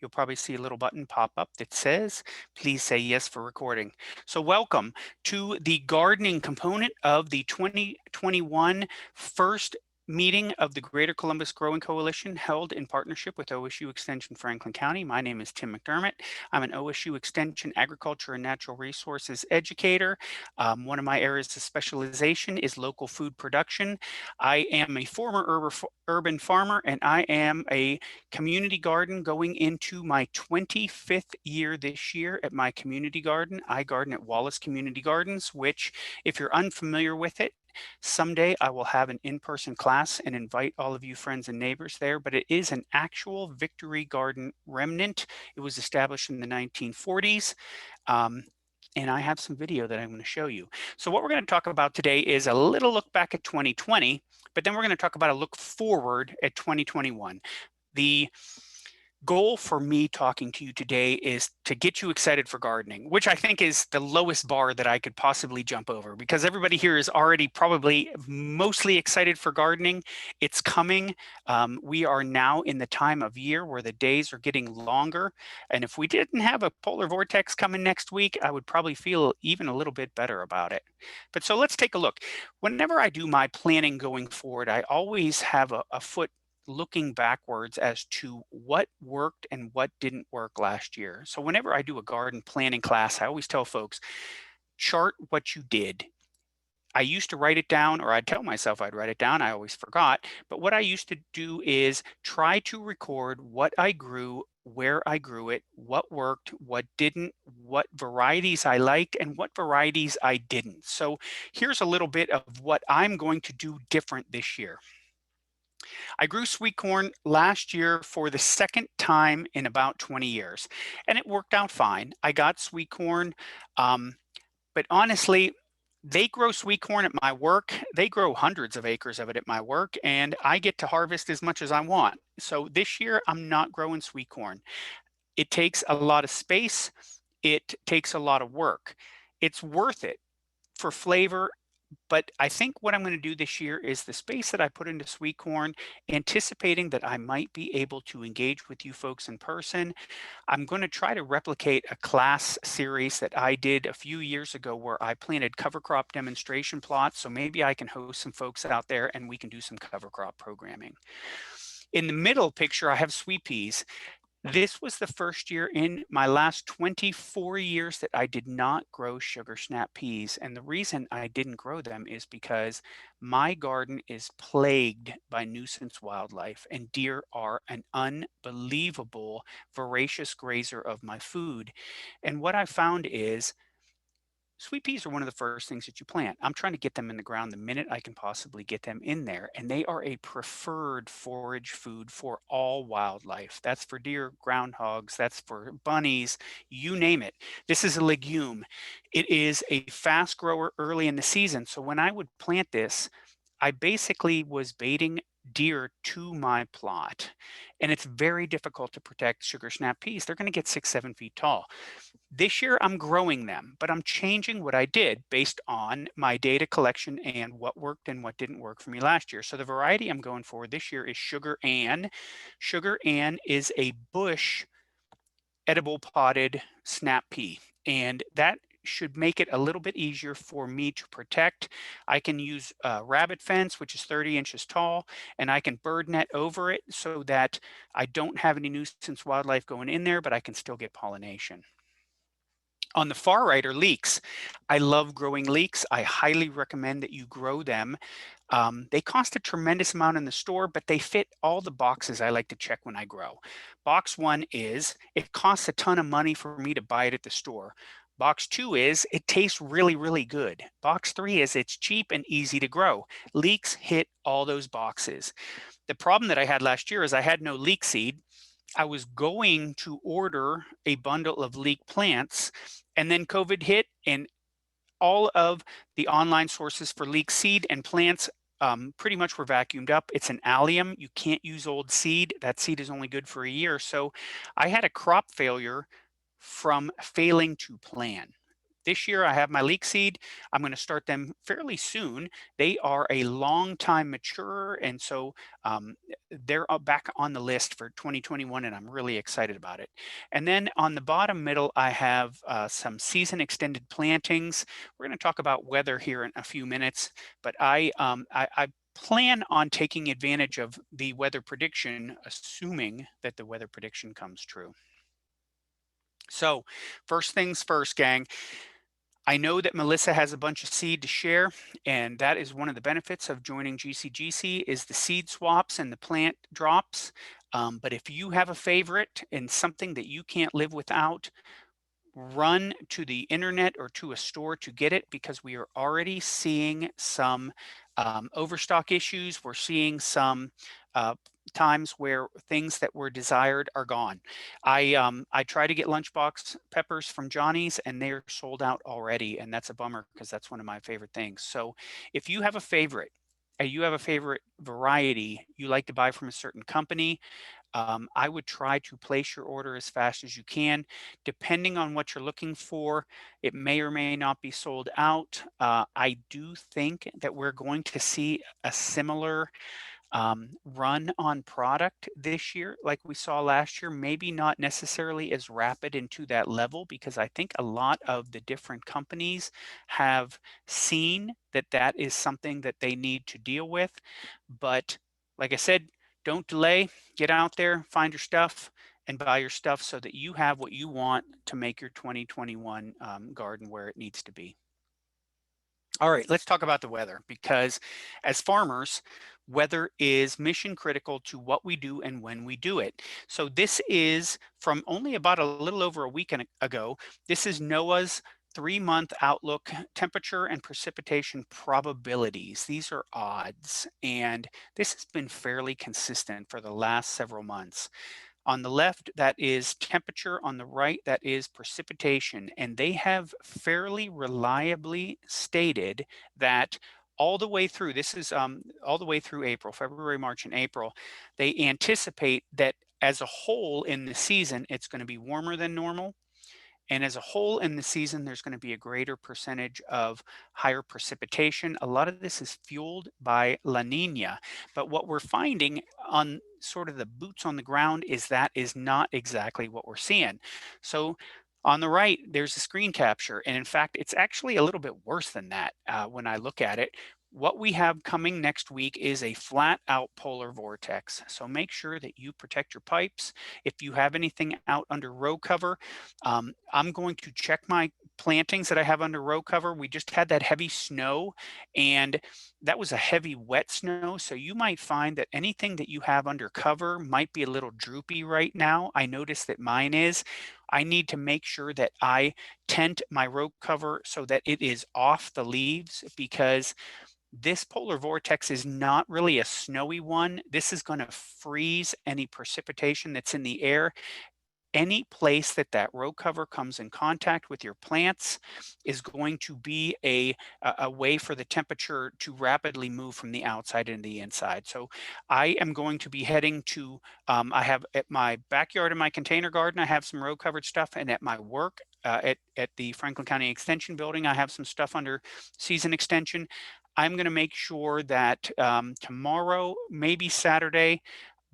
you'll probably see a little button pop up that says, please say yes for recording. So welcome to the gardening component of the 2021 first meeting of the Greater Columbus Growing Coalition held in partnership with OSU Extension Franklin County. My name is Tim McDermott. I'm an OSU Extension Agriculture and Natural Resources educator. One of my areas of specialization is local food production. I am a former urban farmer, and I am a community garden going into my 25th year this year at my community garden. I garden at Wallace Community Gardens, which, if you're unfamiliar with it, someday I will have an in-person class and invite all of you friends and neighbors there, but it is an actual Victory Garden remnant. It was established in the 1940s. And I have some video that I'm going to show you. So what we're going to talk about today is a little look back at 2020, but then we're going to talk about a look forward at 2021. The goal for me talking to you today is to get you excited for gardening, which I think is the lowest bar that I could possibly jump over, because everybody here is already probably mostly excited for gardening. It's coming. We are now in the time of year where the days are getting longer. And if we didn't have a polar vortex coming next week, I would probably feel even a little bit better about it. But so let's take a look. Whenever I do my planning going forward, I always have a foot looking backwards as to what worked and what didn't work last year. So whenever I do a garden planning class, I always tell folks, chart what you did. I used to write it down, or I'd tell myself I'd write it down. I always forgot. But what I used to do is try to record what I grew, where I grew it, what worked, what didn't, what varieties I liked, and what varieties I didn't. So here's a little bit of what I'm going to do different this year. I grew sweet corn last year for the second time in about 20 years, and it worked out fine. I got sweet corn, but honestly, they grow sweet corn at my work. They grow hundreds of acres of it at my work, and I get to harvest as much as I want. So this year, I'm not growing sweet corn. It takes a lot of space. It takes a lot of work. It's worth it for flavor, but I think what I'm going to do this year is the space that I put into sweet corn, anticipating that I might be able to engage with you folks in person. I'm going to try to replicate a class series that I did a few years ago where I planted cover crop demonstration plots. So maybe I can host some folks out there and we can do some cover crop programming. In the middle picture, I have sweet peas. This was the first year in my last 24 years that I did not grow sugar snap peas. And the reason I didn't grow them is because my garden is plagued by nuisance wildlife, and deer are an unbelievable voracious grazer of my food. And what I found is sweet peas are one of the first things that you plant. I'm trying to get them in the ground the minute I can possibly get them in there. And they are a preferred forage food for all wildlife. That's for deer, groundhogs, that's for bunnies, you name it. This is a legume. It is a fast grower early in the season. So when I would plant this, I basically was baiting deer to my plot. And it's very difficult to protect sugar snap peas. They're going to get 6-7 feet tall. This year I'm growing them, but I'm changing what I did based on my data collection and what worked and what didn't work for me last year. So the variety I'm going for this year is Sugar Ann. Sugar Ann is a bush edible potted snap pea, and that should make it a little bit easier for me to protect. I can use a rabbit fence, which is 30 inches tall, and I can bird net over it so that I don't have any nuisance wildlife going in there, but I can still get pollination. On the far right are leeks. I love growing leeks. I highly recommend that you grow them. They cost a tremendous amount in the store, but they fit all the boxes I like to check when I grow. Box one is, it costs a ton of money for me to buy it at the store. Box two is, it tastes really, really good. Box three is, it's cheap and easy to grow. Leeks hit all those boxes. The problem that I had last year is I had no leek seed. I was going to order a bundle of leek plants, and then COVID hit, and all of the online sources for leek seed and plants pretty much were vacuumed up. It's an allium. You can't use old seed. That seed is only good for a year. So I had a crop failure from failing to plan. This year I have my leek seed. I'm going to start them fairly soon. They are a long time maturer, and so um, they're back on the list for 2021, and I'm really excited about it. And then on the bottom middle, I have some season extended plantings. We're going to talk about weather here in a few minutes, but I plan on taking advantage of the weather prediction, assuming that the weather prediction comes true. So first things first, gang. I know that Melissa has a bunch of seed to share, and that is one of the benefits of joining GCGC is the seed swaps and the plant drops. But if you have a favorite and something that you can't live without, run to the internet or to a store to get it, because we are already seeing some overstock issues. We're seeing some times where things that were desired are gone. I try to get lunchbox peppers from Johnny's, and they're sold out already, and that's a bummer because that's one of my favorite things. So if you have a favorite, you have a favorite variety you like to buy from a certain company, I would try to place your order as fast as you can. Depending on what you're looking for, it may or may not be sold out. I do think that we're going to see a similar run on product this year like we saw last year, maybe not necessarily as rapid into that level, because I think a lot of the different companies have seen that that is something that they need to deal with. But like I said, don't delay, get out there, find your stuff, and buy your stuff so that you have what you want to make your 2021 garden where it needs to be. All right, let's talk about the weather, because as farmers, weather is mission critical to what we do and when we do it. So this is from only about a little over a week ago. This is NOAA's 3-month outlook, temperature and precipitation probabilities. These are odds, and this has been fairly consistent for the last several months. On the left, that is temperature. On the right, that is precipitation. And they have fairly reliably stated that all the way through, this is all the way through April, February, March, and April, they anticipate that as a whole in the season, it's going to be warmer than normal. And as a whole in the season, there's going to be a greater percentage of higher precipitation. A lot of this is fueled by La Nina. But what we're finding on sort of the boots on the ground is that is not exactly what we're seeing. So on the right, there's a screen capture. And in fact, it's actually a little bit worse than that when I look at it. What we have coming next week is a flat out polar vortex. So make sure that you protect your pipes. If you have anything out under row cover, I'm going to check my plantings that I have under row cover. We just had that heavy snow, and that was a heavy wet snow. So you might find that anything that you have under cover might be a little droopy right now. I noticed that mine is. I need to make sure that I tent my row cover so that it is off the leaves, because this polar vortex is not really a snowy one. This is going to freeze any precipitation that's in the air. Any place that that row cover comes in contact with your plants is going to be a way for the temperature to rapidly move from the outside into the inside. So I am going to be heading to, I have at my backyard in my container garden, I have some row covered stuff, and at my work at the Franklin County Extension Building, I have some stuff under season extension. I'm going to make sure that tomorrow, maybe Saturday,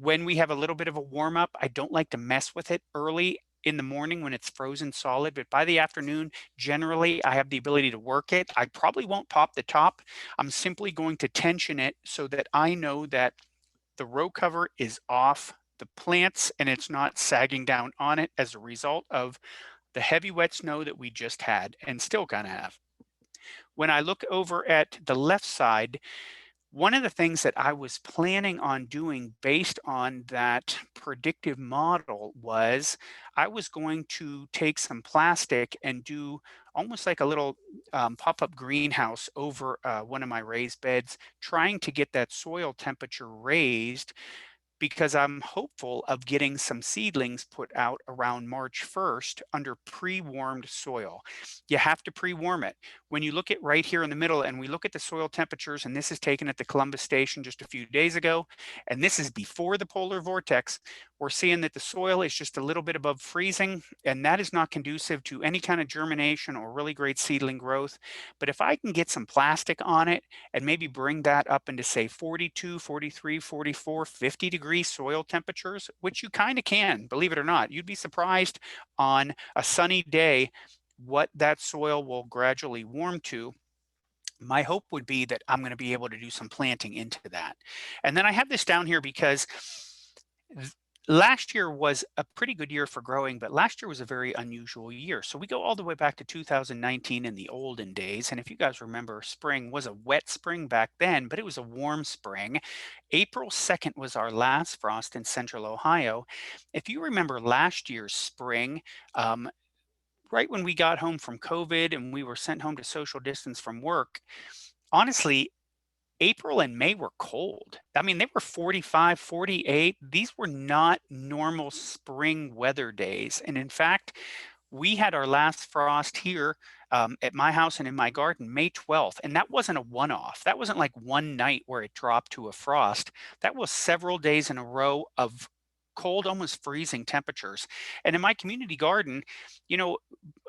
when we have a little bit of a warm up, I don't like to mess with it early in the morning when it's frozen solid, but by the afternoon, generally I have the ability to work it. I probably won't pop the top. I'm simply going to tension it so that I know that the row cover is off the plants and it's not sagging down on it as a result of the heavy wet snow that we just had and still kind of have. When I look over at the left side, one of the things that I was planning on doing based on that predictive model was I was going to take some plastic and do almost like a little pop-up greenhouse over one of my raised beds, trying to get that soil temperature raised, because I'm hopeful of getting some seedlings put out around March 1st under pre-warmed soil. You have to pre-warm it. When you look at right here in the middle and we look at the soil temperatures, and this is taken at the Columbus station just a few days ago, and this is before the polar vortex, we're seeing that the soil is just a little bit above freezing, and that is not conducive to any kind of germination or really great seedling growth. But if I can get some plastic on it and maybe bring that up into say 42, 43, 44, 50-degree soil temperatures, which you kind of can, believe it or not, you'd be surprised on a sunny day what that soil will gradually warm to. My hope would be that I'm going to be able to do some planting into that. And then I have this down here because last year was a pretty good year for growing, but last year was a very unusual year. So we go all the way back to 2019 in the olden days. And if you guys remember, spring was a wet spring back then, but it was a warm spring. April 2nd was our last frost in central Ohio. If you remember last year's spring, right when we got home from COVID and we were sent home to social distance from work, honestly, April and May were cold. I mean, they were 45, 48. These were not normal spring weather days. And in fact, we had our last frost here at my house and in my garden May 12th, and that wasn't a one-off. That wasn't like one night where it dropped to a frost. That was several days in a row of cold, almost freezing temperatures. And in my community garden, you know,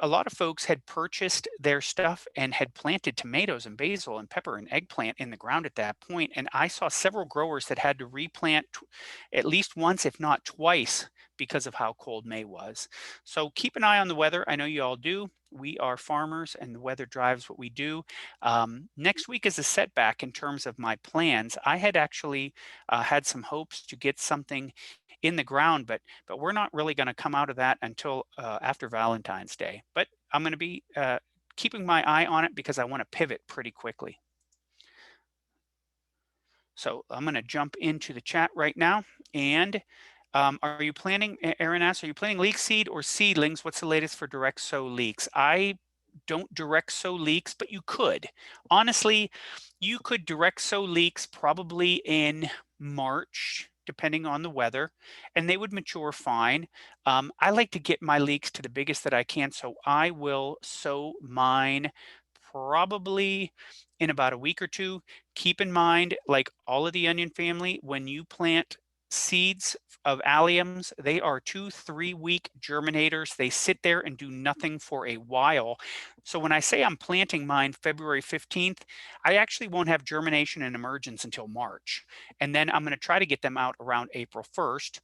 a lot of folks had purchased their stuff and had planted tomatoes and basil and pepper and eggplant in the ground at that point. And I saw several growers that had to replant at least once, if not twice, because of how cold May was. So keep an eye on the weather. I know you all do. We are farmers and the weather drives what we do. Next week is a setback in terms of my plans. I had actually had some hopes to get something in the ground, but we're not really going to come out of that until after Valentine's Day. But I'm going to be keeping my eye on it because I want to pivot pretty quickly. So I'm going to jump into the chat right now. And are you planning, Aaron asks, are you planning leek seed or seedlings? What's the latest for direct sow leeks? I don't direct sow leeks, but you could. Honestly, you could direct sow leeks probably in March, depending on the weather, and they would mature fine. I like to get my leeks to the biggest that I can, so I will sow mine probably in about a week or two. Keep in mind, like all of the onion family, when you plant seeds of alliums, they are 2-3 week germinators. They sit there and do nothing for a while. So when I say I'm planting mine February 15th, I actually won't have germination and emergence until March. And then I'm going to try to get them out around April 1st.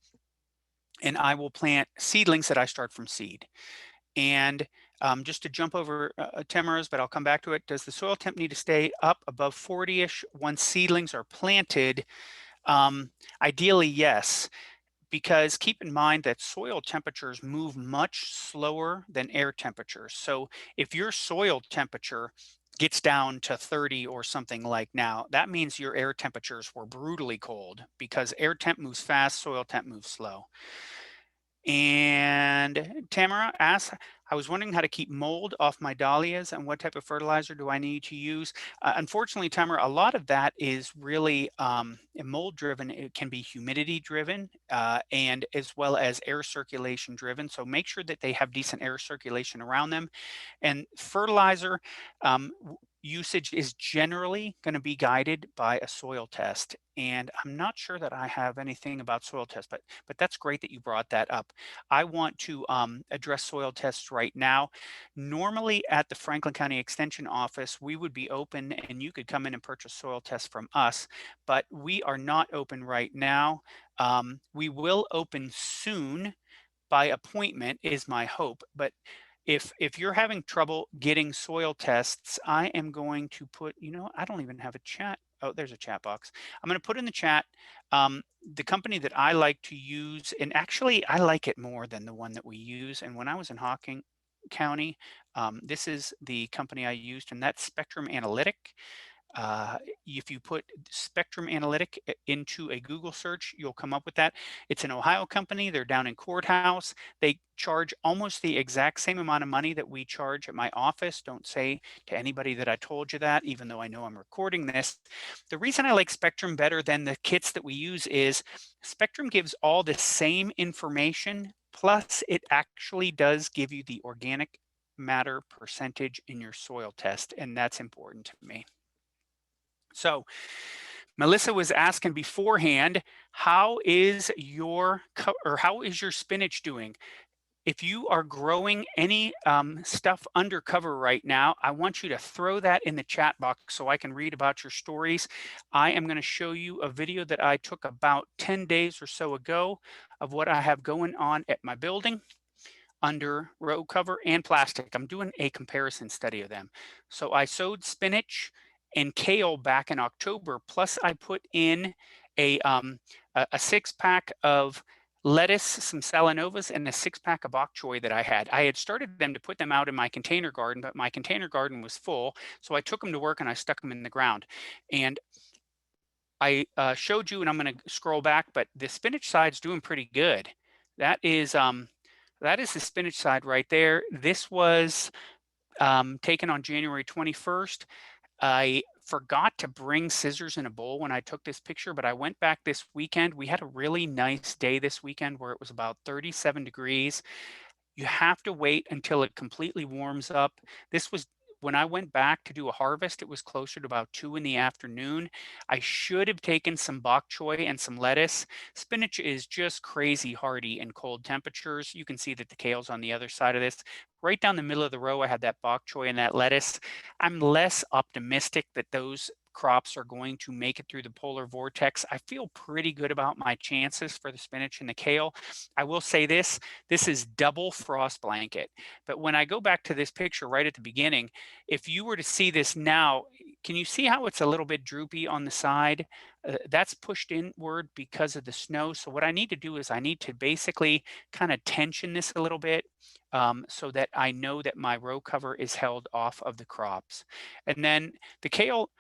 And I will plant seedlings that I start from seed. And just to jump over Tamara's, but I'll come back to it. Does the soil temp need to stay up above 40-ish once seedlings are planted? Ideally, yes, because keep in mind that soil temperatures move much slower than air temperatures. So if your soil temperature gets down to 30 or something like now, that means your air temperatures were brutally cold because air temp moves fast, soil temp moves slow. And Tamara asks, I was wondering how to keep mold off my dahlias and what type of fertilizer do I need to use? Unfortunately, Tamara, a lot of that is really mold driven. It can be humidity driven and as well as air circulation driven. So make sure that they have decent air circulation around them. And fertilizer usage is generally going to be guided by a soil test. And I'm not sure that I have anything about soil tests, but that's great that you brought that up. I want to address soil tests right now. Normally at the Franklin County Extension Office, we would be open and you could come in and purchase soil tests from us, but we are not open right now. We will open soon by appointment is my hope, but if you're having trouble getting soil tests, I am going to put, I don't even have a chat. Oh, there's a chat box. I'm going to put in the chat the company that I like to use, and actually I like it more than the one that we use. And when I was in Hocking County, this is the company I used, and that's Spectrum Analytic. If you put Spectrum Analytic into a Google search, you'll come up with that. It's an Ohio company. They're down in Courthouse. They charge almost the exact same amount of money that we charge at my office. Don't say to anybody that I told you that, even though I know I'm recording this. The reason I like Spectrum better than the kits that we use is Spectrum gives all the same information, plus it actually does give you the organic matter percentage in your soil test, and that's important to me. So Melissa was asking beforehand, how is your spinach doing? If you are growing any stuff under cover right now, I want you to throw that in the chat box so I can read about your stories. I am going to show you a video that I took about 10 days or so ago of what I have going on at my building under row cover and plastic. I'm doing a comparison study of them. So I sowed spinach and kale back in October, plus I put in a 6-pack of lettuce, some salanovas, and a 6-pack of bok choy that I had. I had started them to put them out in my container garden, but my container garden was full. So I took them to work and I stuck them in the ground. And I showed you, and I'm going to scroll back, but the spinach side's doing pretty good. That is the spinach side right there. This was taken on January 21st. I forgot to bring scissors in a bowl when I took this picture, but I went back this weekend. We had a really nice day this weekend where it was about 37 degrees. You have to wait until it completely warms up. This was when I went back to do a harvest, it was closer to about 2 in the afternoon. I should have taken some bok choy and some lettuce. Spinach is just crazy hardy in cold temperatures. You can see that the kale's on the other side of this. Right down the middle of the row, I had that bok choy and that lettuce. I'm less optimistic that those crops are going to make it through the polar vortex. I feel pretty good about my chances for the spinach and the kale. I will say this is double frost blanket. But when I go back to this picture right at the beginning, if you were to see this now, can you see how it's a little bit droopy on the side? That's pushed inward because of the snow. So what I need to do is I need to basically kind of tension this a little bit so that I know that my row cover is held off of the crops. And then the kale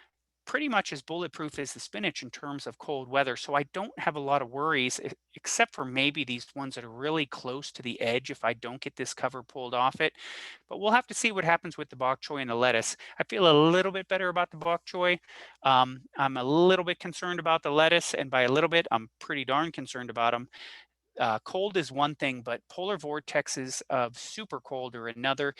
pretty much as bulletproof as the spinach in terms of cold weather. So I don't have a lot of worries, except for maybe these ones that are really close to the edge if I don't get this cover pulled off it. But we'll have to see what happens with the bok choy and the lettuce. I feel a little bit better about the bok choy. I'm a little bit concerned about the lettuce, and by a little bit, I'm pretty darn concerned about them. Cold is one thing, but polar vortexes of super cold are another.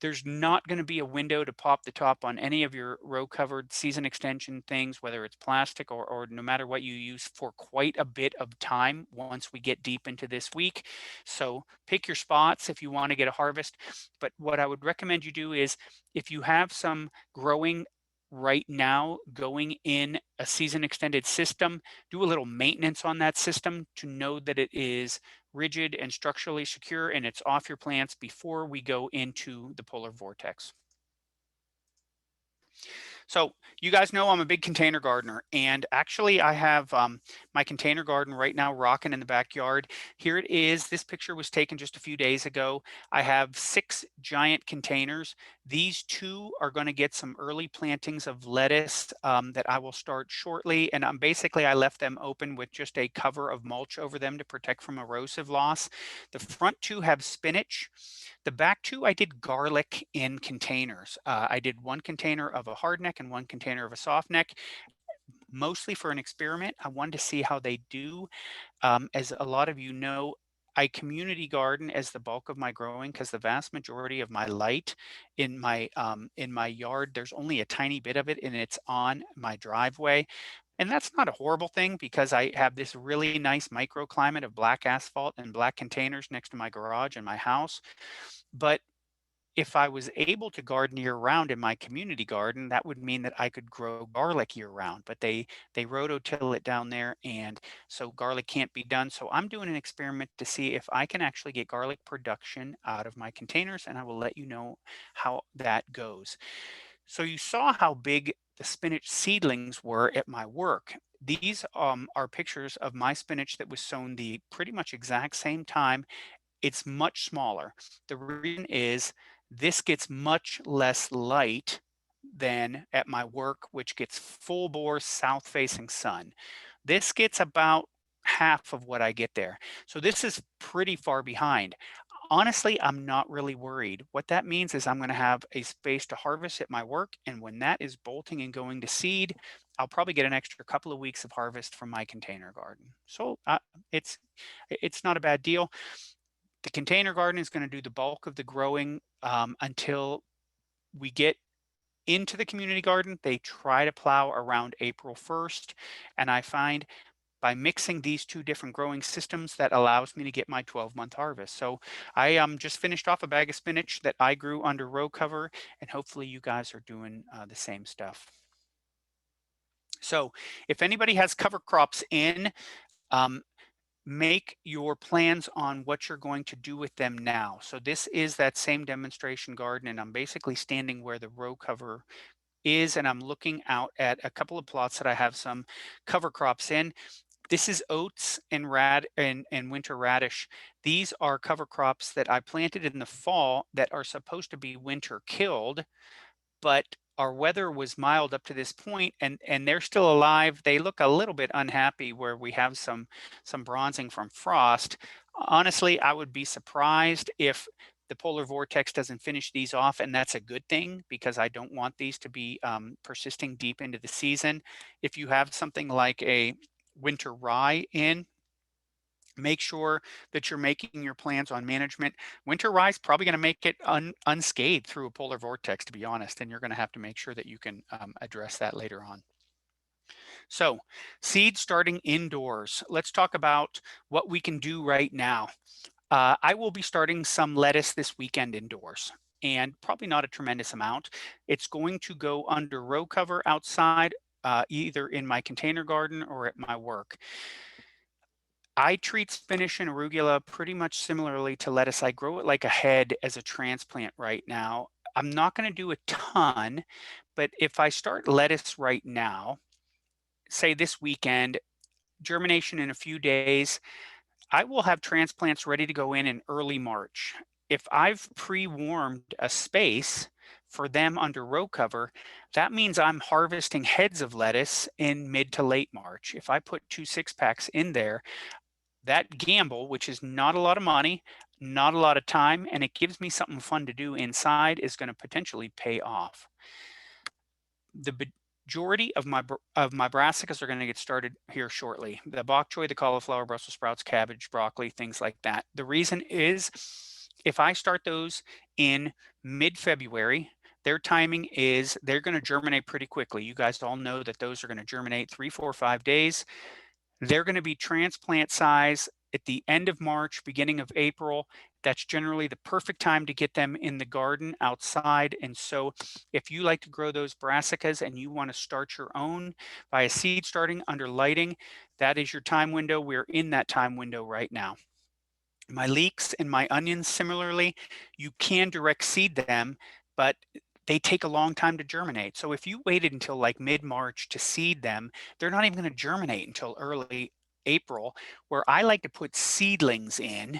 There's not going to be a window to pop the top on any of your row covered season extension things, whether it's plastic or no matter what you use, for quite a bit of time once we get deep into this week. So pick your spots if you want to get a harvest. But what I would recommend you do is if you have some growing right now going in a season extended system, do a little maintenance on that system to know that it is rigid and structurally secure and it's off your plants before we go into the polar vortex. So you guys know I'm a big container gardener, and actually I have my container garden right now rocking in the backyard. Here it is. This picture was taken just a few days ago. I have 6 giant containers. These 2 are going to get some early plantings of lettuce that I will start shortly, and I left them open with just a cover of mulch over them to protect from erosive loss. The front 2 have spinach. The back 2, I did garlic in containers. I did 1 container of a hardneck and 1 container of a softneck, mostly for an experiment. I wanted to see how they do. As a lot of you know, I community garden as the bulk of my growing because the vast majority of my light in my yard, there's only a tiny bit of it and it's on my driveway. And that's not a horrible thing because I have this really nice microclimate of black asphalt and black containers next to my garage and my house. But if I was able to garden year round in my community garden, that would mean that I could grow garlic year round, but they rototill it down there, and so garlic can't be done. So I'm doing an experiment to see if I can actually get garlic production out of my containers, and I will let you know how that goes. So you saw how big the spinach seedlings were at my work. These are pictures of my spinach that was sown the pretty much exact same time. It's much smaller. The reason is this gets much less light than at my work, which gets full bore south facing sun. This gets about half of what I get there. So this is pretty far behind. Honestly, I'm not really worried. What that means is I'm going to have a space to harvest at my work. And when that is bolting and going to seed, I'll probably get an extra couple of weeks of harvest from my container garden. So it's not a bad deal. The container garden is going to do the bulk of the growing until we get into the community garden, they try to plow around April 1st. And I find by mixing these two different growing systems, that allows me to get my 12-month harvest. So I just finished off a bag of spinach that I grew under row cover, and hopefully you guys are doing the same stuff. So if anybody has cover crops in, um, make your plans on what you're going to do with them now. So this is that same demonstration garden, and I'm basically standing where the row cover is, and I'm looking out at a couple of plots that I have some cover crops in. This is oats and winter radish. These are cover crops that I planted in the fall that are supposed to be winter killed, but our weather was mild up to this point, and they're still alive. They look a little bit unhappy where we have some bronzing from frost. Honestly, I would be surprised if the polar vortex doesn't finish these off, and that's a good thing because I don't want these to be persisting deep into the season. If you have something like a winter rye in, make sure that you're making your plans on management. Winter rye is probably going to make it unscathed through a polar vortex, to be honest, and you're going to have to make sure that you can address that later on. So seed starting indoors. Let's talk about what we can do right now. I will be starting some lettuce this weekend indoors, and probably not a tremendous amount. It's going to go under row cover outside, either in my container garden or at my work. I treat spinach and arugula pretty much similarly to lettuce. I grow it like a head as a transplant right now. I'm not going to do a ton, but if I start lettuce right now, say this weekend, germination in a few days, I will have transplants ready to go in early March. If I've pre-warmed a space for them under row cover, that means I'm harvesting heads of lettuce in mid to late March. If I put 2 6-packs in there, that gamble, which is not a lot of money, not a lot of time, and it gives me something fun to do inside, is going to potentially pay off. The majority of my brassicas are going to get started here shortly. The bok choy, the cauliflower, Brussels sprouts, cabbage, broccoli, things like that. The reason is if I start those in mid-February, their timing is they're going to germinate pretty quickly. You guys all know that those are going to germinate 3, 4, 5 days. They're going to be transplant size at the end of March, beginning of April. That's generally the perfect time to get them in the garden outside. And so if you like to grow those brassicas and you want to start your own via seed starting under lighting, that is your time window. We're in that time window right now. My leeks and my onions, similarly, you can direct seed them, but they take a long time to germinate. So if you waited until like mid-March to seed them, they're not even going to germinate until early April, where I like to put seedlings in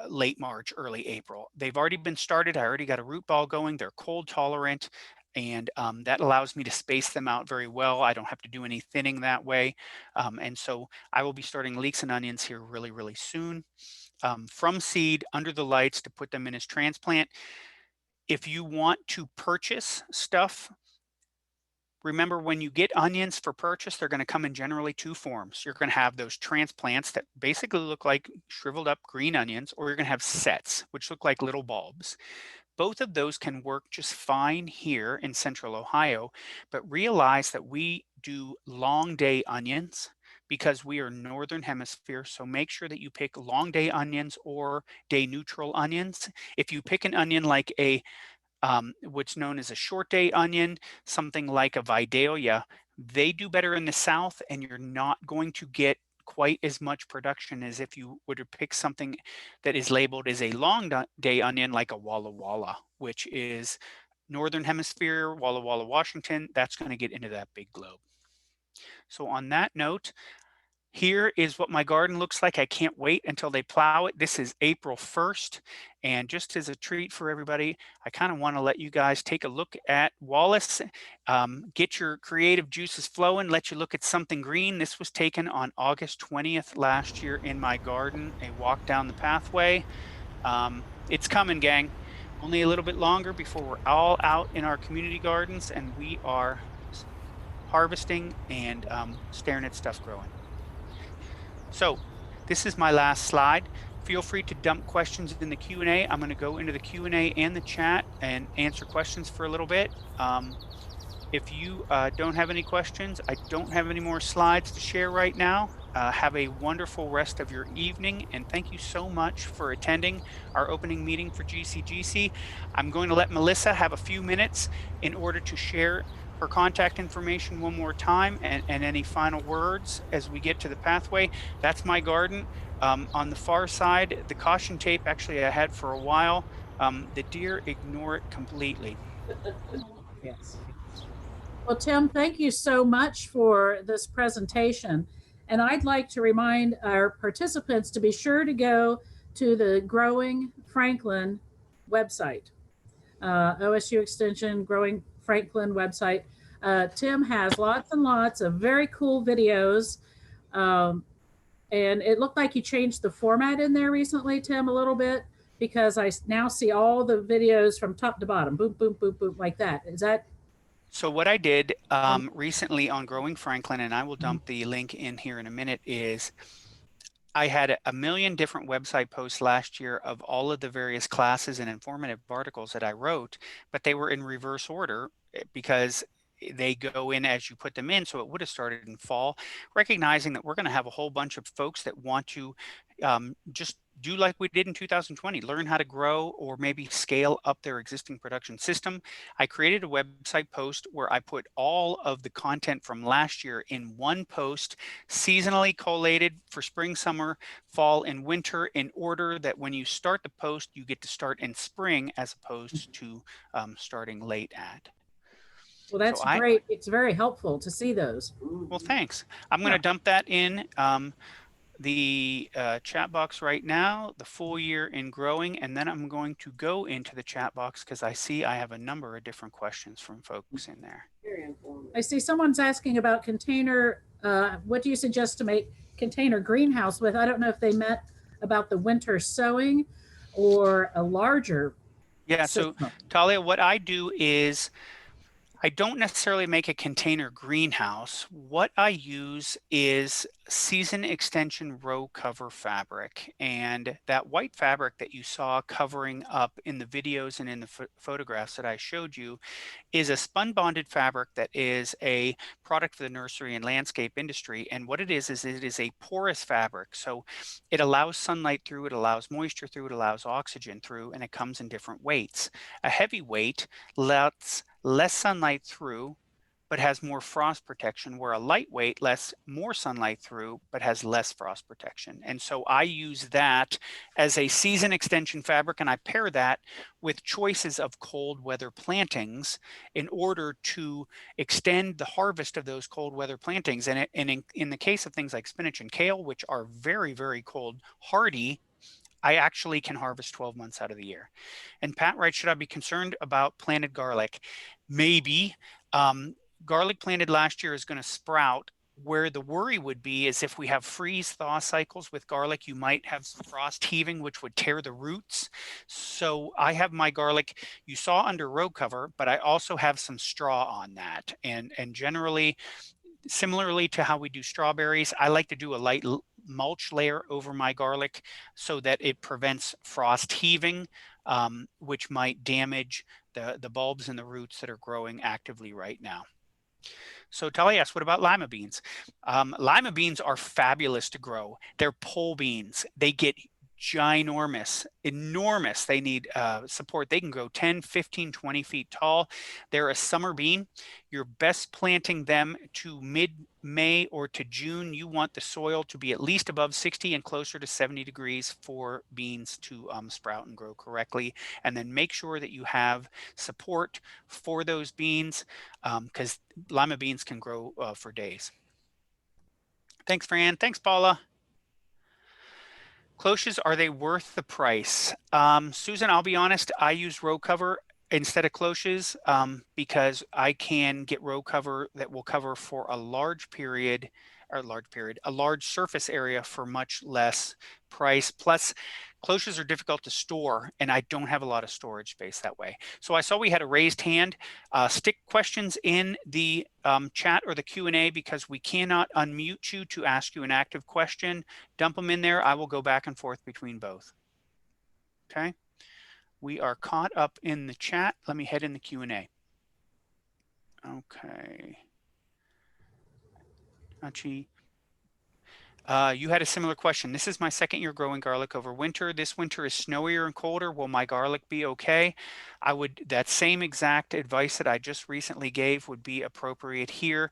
late March, early April. They've already been started. I already got a root ball going. They're cold tolerant, and that allows me to space them out very well. I don't have to do any thinning that way. And so I will be starting leeks and onions here really, really soon. From seed under the lights to put them in as transplant. If you want to purchase stuff, remember when you get onions for purchase, they're going to come in generally 2 forms. You're going to have those transplants that basically look like shriveled up green onions, or you're going to have sets, which look like little bulbs. Both of those can work just fine here in Central Ohio, but realize that we do long day onions because we are Northern Hemisphere. So make sure that you pick long day onions or day neutral onions. If you pick an onion like a what's known as a short day onion, something like a Vidalia, they do better in the South, and you're not going to get quite as much production as if you were to pick something that is labeled as a long day onion like a Walla Walla, which is Northern Hemisphere, Walla Walla, Washington. That's going to get into that big globe. So on that note, here is what my garden looks like. I can't wait until they plow it. This is April 1st. And just as a treat for everybody, I kind of want to let you guys take a look at Wallace, get your creative juices flowing, let you look at something green. This was taken on August 20th last year in my garden, a walk down the pathway. It's coming, gang. Only a little bit longer before we're all out in our community gardens and we are harvesting and staring at stuff growing. So this is my last slide. feel free to dump questions in the Q&A. I'm going to go into the Q&A and the chat and answer questions for a little bit. If you don't have any questions, I don't have any more slides to share right now. Have a wonderful rest of your evening, and thank you so much for attending our opening meeting for GCGC. I'm going to let Melissa have a few minutes in order to share her contact information one more time, and any final words as we get to the pathway. That's my garden. On the far side, the caution tape actually I had for a while. The deer ignore it completely. Yes. Well, Tim, thank you so much for this presentation. And I'd like to remind our participants to be sure to go to the Growing Franklin website, OSU Extension Growing Franklin website. Tim has lots and lots of very cool videos. And it looked like you changed the format in there recently, Tim, a little bit, because I now see all the videos from top to bottom, boom, boom, boom, boom, like that. Is that? So what I did recently on Growing Franklin, and I will dump the link in here in a minute, is I had a million different website posts last year of all of the various classes and informative articles that I wrote, but they were in reverse order because they go in as you put them in. So it would have started in fall, recognizing that we're going to have a whole bunch of folks that want to just do like we did in 2020, learn how to grow or maybe scale up their existing production system. I created a website post where I put all of the content from last year in one post, seasonally collated for spring, summer, fall, and winter, in order that when you start the post, you get to start in spring as opposed to starting late at. Well, that's great. It's very helpful to see those. Well, thanks. I'm going to dump that in the chat box right now, the full year in growing, and then I'm going to go into the chat box because I see I have a number of different questions from folks in there. I see someone's asking about container. What do you suggest to make container greenhouse with? I don't know if they meant about the winter sowing or a larger. Yeah, system. So Talia, what I do is I don't necessarily make a container greenhouse. What I use is season extension row cover fabric, and that white fabric that you saw covering up in the videos and in the photographs that I showed you is a spun bonded fabric that is a product for the nursery and landscape industry. And what it is it is a porous fabric. So it allows sunlight through, it allows moisture through, it allows oxygen through, and it comes in different weights. A heavy weight lets less sunlight through, but has more frost protection, where a lightweight lets more sunlight through, but has less frost protection. And so I use that as a season extension fabric, and I pair that with choices of cold weather plantings in order to extend the harvest of those cold weather plantings. And in the case of things like spinach and kale, which are very, very cold hardy, I actually can harvest 12 months out of the year. And Pat writes, should I be concerned about planted garlic? Maybe. Garlic planted last year is going to sprout. Where the worry would be is if we have freeze thaw cycles with garlic, you might have some frost heaving, which would tear the roots. So I have my garlic, you saw under row cover, but I also have some straw on that. And generally, similarly to how we do strawberries, I like to do a light mulch layer over my garlic so that it prevents frost heaving, which might damage the bulbs and the roots that are growing actively right now. So Talia asks, what about lima beans? Lima beans are fabulous to grow. They're pole beans. They get ginormous, enormous. They need support. They can grow 10, 15, 20 feet tall. They're a summer bean. You're best planting them to mid-May or to June. You want the soil to be at least above 60 and closer to 70 degrees for beans to sprout and grow correctly. And then make sure that you have support for those beans because lima beans can grow for days. Thanks, Fran. Thanks, Paula. Cloches, are they worth the price? Susan, I'll be honest, I use row cover instead of cloches because I can get row cover that will cover for a large period, a large surface area for much less price. Plus, Closures are difficult to store, and I don't have a lot of storage space that way. So I saw we had a raised hand. Stick questions in the chat or the Q&A because we cannot unmute you to ask you an active question. Dump them in there. I will go back and forth between both. Okay. We are caught up in the chat. Let me head in the Q&A. Okay. Achi. You had a similar question. This is my second year growing garlic over winter. This winter is snowier and colder. Will my garlic be okay? That same exact advice that I just recently gave would be appropriate here.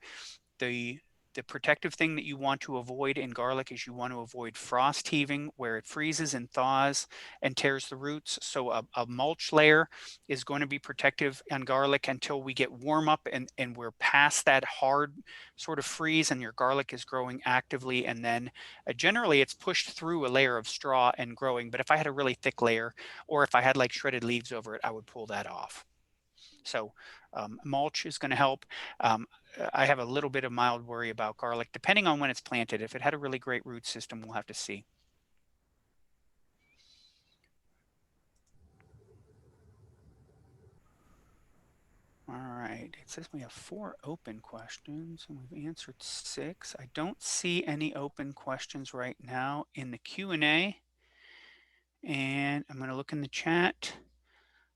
The protective thing that you want to avoid in garlic is you want to avoid frost heaving where it freezes and thaws and tears the roots. So a mulch layer is going to be protective on garlic until we get warm up and we're past that hard sort of freeze and your garlic is growing actively. And then generally it's pushed through a layer of straw and growing. But if I had a really thick layer or if I had like shredded leaves over it, I would pull that off. So mulch is going to help. I have a little bit of mild worry about garlic, depending on when it's planted. If it had a really great root system, we'll have to see. All right, it says we have 4 open questions and we've answered 6. I don't see any open questions right now in the Q&A. And I'm going to look in the chat.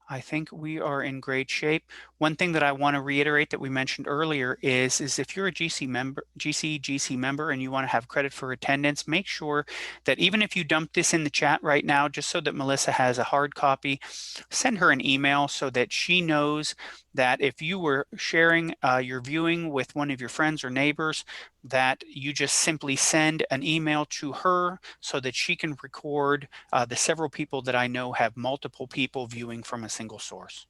I think we are in great shape. One thing that I want to reiterate that we mentioned earlier is if you're a GC member and you want to have credit for attendance, make sure that even if you dump this in the chat right now, just so that Melissa has a hard copy, send her an email so that she knows that if you were sharing your viewing with one of your friends or neighbors, that you just simply send an email to her so that she can record the several people that I know have multiple people viewing from a single source.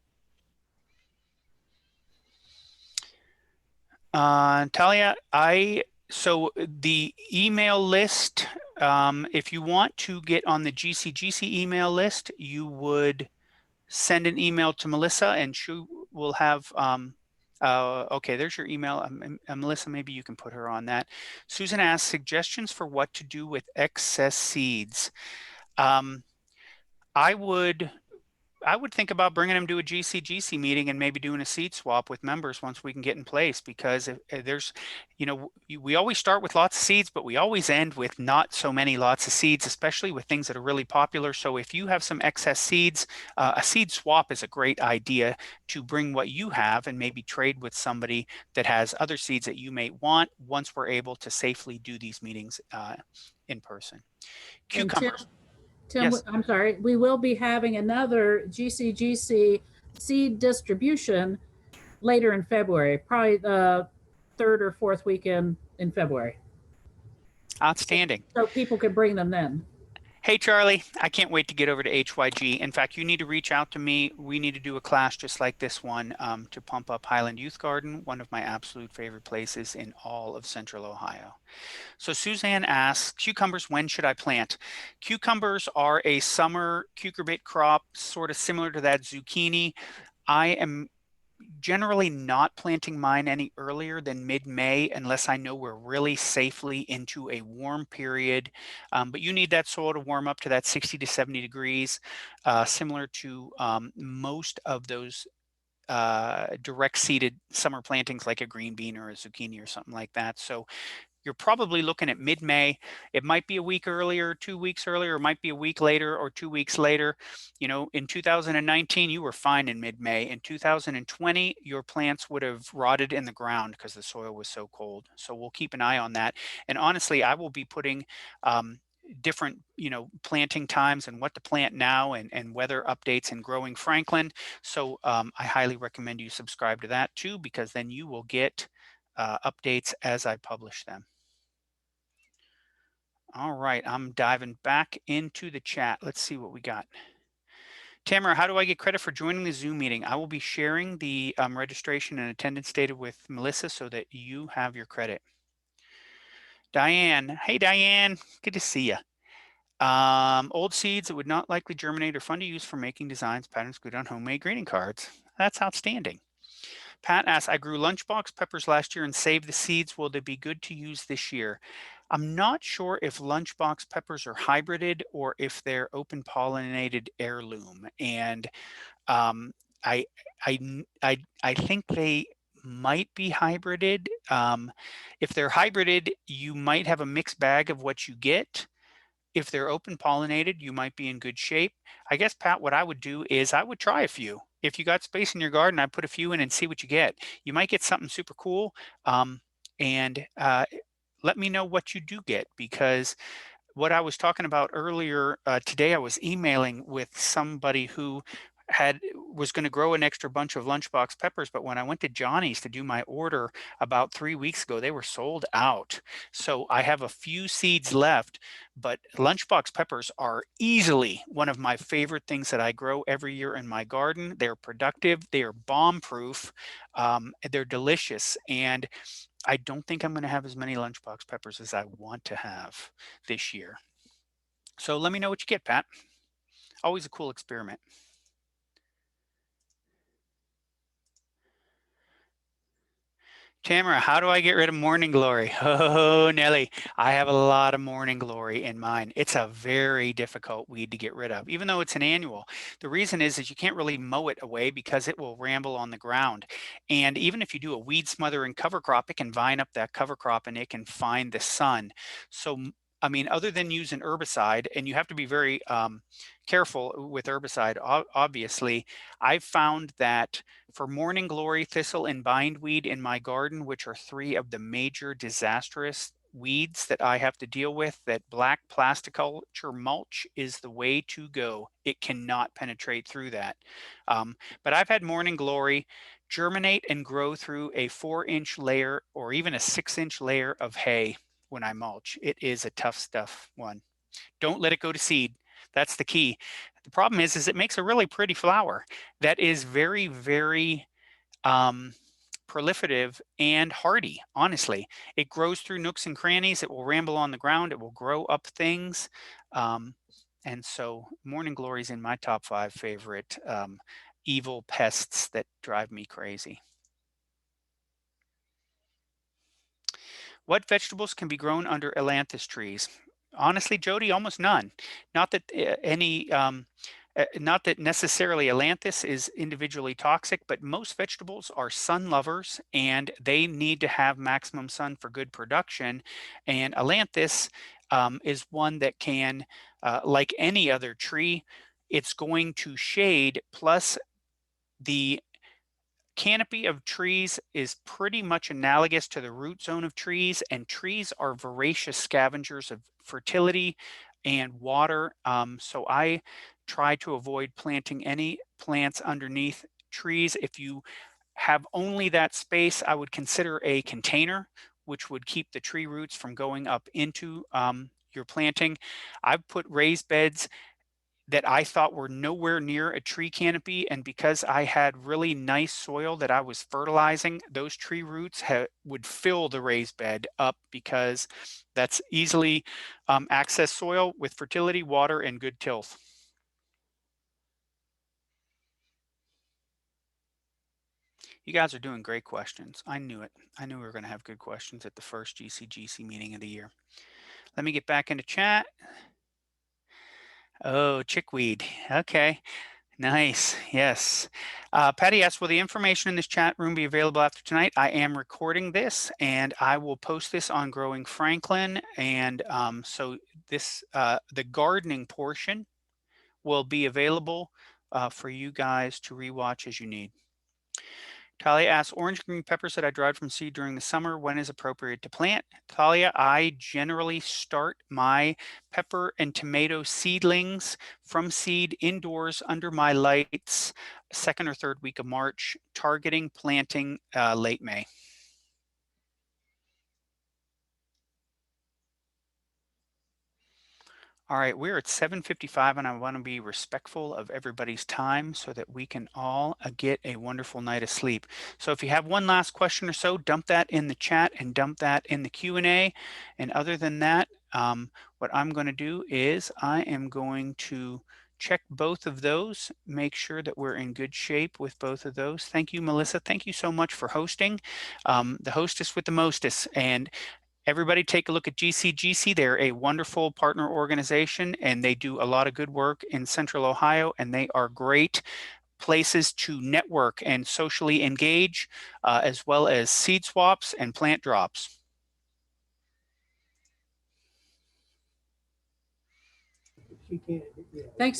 Talia, so the email list, if you want to get on the GC email list, you would send an email to Melissa and she will have, okay, there's your email. Melissa, maybe you can put her on that. Susan asks, suggestions for what to do with excess seeds. I would think about bringing them to a GC meeting and maybe doing a seed swap with members once we can get in place, because if there's, we always start with lots of seeds, but we always end with not so many lots of seeds, especially with things that are really popular. So if you have some excess seeds, a seed swap is a great idea to bring what you have and maybe trade with somebody that has other seeds that you may want once we're able to safely do these meetings in person. Cucumbers. Tim, Yes. I'm sorry, we will be having another GCGC seed distribution later in February, probably the 3rd or 4th weekend in February. Outstanding. So people can bring them then. Hey, Charlie, I can't wait to get over to HYG. In fact, you need to reach out to me. We need to do a class just like this one to pump up Highland Youth Garden, one of my absolute favorite places in all of Central Ohio. So Suzanne asks, cucumbers, when should I plant? Cucumbers are a summer cucurbit crop, sort of similar to that zucchini. I am generally not planting mine any earlier than mid-May unless I know we're really safely into a warm period. But you need that soil to warm up to that 60 to 70 degrees, similar to most of those direct seeded summer plantings like a green bean or a zucchini or something like that. So you're probably looking at mid-May. It might be a week earlier, 2 weeks earlier, it might be a week later or 2 weeks later. In 2019, you were fine in mid-May. In 2020, your plants would have rotted in the ground because the soil was so cold. So we'll keep an eye on that. And honestly, I will be putting different planting times and what to plant now and weather updates in Growing Franklin. So I highly recommend you subscribe to that too, because then you will get updates as I publish them. All right, I'm diving back into the chat. Let's see what we got. Tamara, how do I get credit for joining the Zoom meeting? I will be sharing the registration and attendance data with Melissa so that you have your credit. Diane, hey Diane, good to see you. Old seeds that would not likely germinate are fun to use for making designs, patterns good on homemade greeting cards. That's outstanding. Pat asks, I grew lunchbox peppers last year and saved the seeds. Will they be good to use this year? I'm not sure if lunchbox peppers are hybrided or if they're open pollinated heirloom. And um, I, I think they might be hybrided. If they're hybrided, you might have a mixed bag of what you get. If they're open pollinated, you might be in good shape. I guess, Pat, what I would do is I would try a few. If you got space in your garden, I'd put a few in and see what you get. You might get something super cool. And let me know what you do get, because what I was talking about earlier today, I was emailing with somebody who was going to grow an extra bunch of lunchbox peppers, but when I went to Johnny's to do my order about 3 weeks ago, they were sold out. So I have a few seeds left, but lunchbox peppers are easily one of my favorite things that I grow every year in my garden. They're productive, they are bomb proof, they're delicious, and I don't think I'm going to have as many lunchbox peppers as I want to have this year. So let me know what you get, Pat. Always a cool experiment. Tamara, how do I get rid of morning glory? Oh, Nelly, I have a lot of morning glory in mine. It's a very difficult weed to get rid of, even though it's an annual. The reason is you can't really mow it away because it will ramble on the ground. And even if you do a weed smother and cover crop, it can vine up that cover crop and it can find the sun. So, I mean, other than using herbicide, and you have to be very careful with herbicide, obviously, I've found that for morning glory, thistle, and bindweed in my garden, which are three of the major disastrous weeds that I have to deal with, that black plasticulture mulch is the way to go. It cannot penetrate through that. But I've had morning glory germinate and grow through a 4-inch layer or even a 6-inch layer of hay when I mulch. It is a tough stuff one. Don't let it go to seed. That's the key. The problem is it makes a really pretty flower that is very, very proliferative and hardy, honestly. It grows through nooks and crannies. It will ramble on the ground. It will grow up things. And so morning glory is in my top 5 favorite evil pests that drive me crazy. What vegetables can be grown under ailanthus trees? Honestly, Jody, almost none. Not that not that necessarily ailanthus is individually toxic, but most vegetables are sun lovers and they need to have maximum sun for good production. And ailanthus is one that can, like any other tree, it's going to shade, plus the canopy of trees is pretty much analogous to the root zone of trees, and trees are voracious scavengers of fertility and water. So I try to avoid planting any plants underneath trees. If you have only that space, I would consider a container, which would keep the tree roots from going up into your planting. I've put raised beds that I thought were nowhere near a tree canopy. And because I had really nice soil that I was fertilizing, those tree roots would fill the raised bed up, because that's easily accessed soil with fertility, water, and good tilth. You guys are doing great questions. I knew it. I knew we were going to have good questions at the first GCGC meeting of the year. Let me get back into chat. Oh, chickweed. Okay. Nice. Yes. Patty asks, will the information in this chat room be available after tonight? I am recording this and I will post this on Growing Franklin. And so this, the gardening portion will be available for you guys to rewatch as you need. Talia asks, orange green peppers that I dried from seed during the summer, when is appropriate to plant? Talia, I generally start my pepper and tomato seedlings from seed indoors under my lights, second or third week of March, targeting planting late May. All right, we're at 7:55 and I want to be respectful of everybody's time so that we can all get a wonderful night of sleep. So if you have one last question or so, dump that in the chat and dump that in the Q&A. And other than that, what I'm going to do is I am going to check both of those, make sure that we're in good shape with both of those. Thank you, Melissa. Thank you so much for hosting. The hostess with the mostest. And everybody take a look at GCGC. They're a wonderful partner organization, and they do a lot of good work in Central Ohio, and they are great places to network and socially engage, as well as seed swaps and plant drops. Thanks so